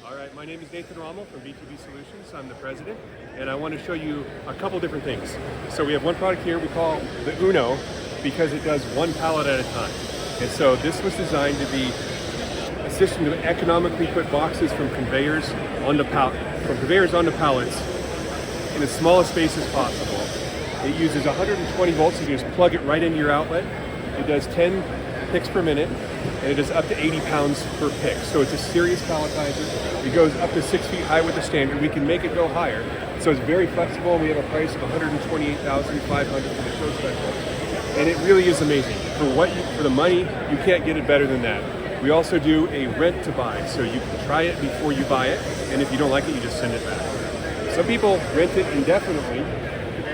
All right, my name is Nathan Rommel from B2B Solutions. I'm the president, and I want to show you a couple different things. So we have one product here we call the Uno because it does one pallet at a time. And so this was designed to be a system to economically put boxes from conveyors onto pallets in the smallest space as possible. It uses 120 volts, so you just plug it right into your outlet. It does 10 picks per minute, and it does up to 80 pounds per pick. So it's a serious palletizer. It goes up to 6 feet high with the standard. We can make it go higher. So it's very flexible, and we have a price of $128,500 for the show special. And it really is amazing. For the money, you can't get it better than that. We also do a rent to buy, so you can try it before you buy it, and if you don't like it, you just send it back. Some people rent it indefinitely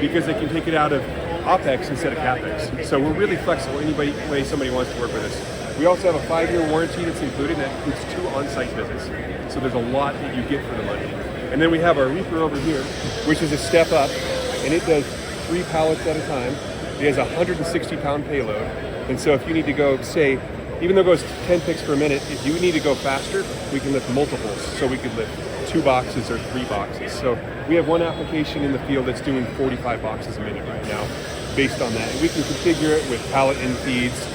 because they can take it out of OPEX instead of CAPEX. So we're really flexible any way somebody wants to work with us. We also have a 5-year warranty that's included. That includes 2 on-site visits. So there's a lot that you get for the money. And then we have our reaper over here, which is a step up, and it does 3 pallets at a time. It has a 160-pound payload. And so if you need to go, say, even though it goes 10 picks per minute, if you need to go faster, we can lift multiples. So we could lift 2 boxes or 3 boxes. So we have one application in the field that's doing 45 boxes a minute right now based on that. And we can configure it with pallet end feeds,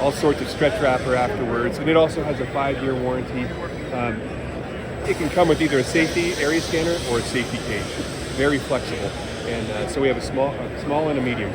all sorts of stretch wrapper afterwards. And it also has a 5-year warranty. It can come with either a safety area scanner or a safety cage. Very flexible. And so we have a small and a medium.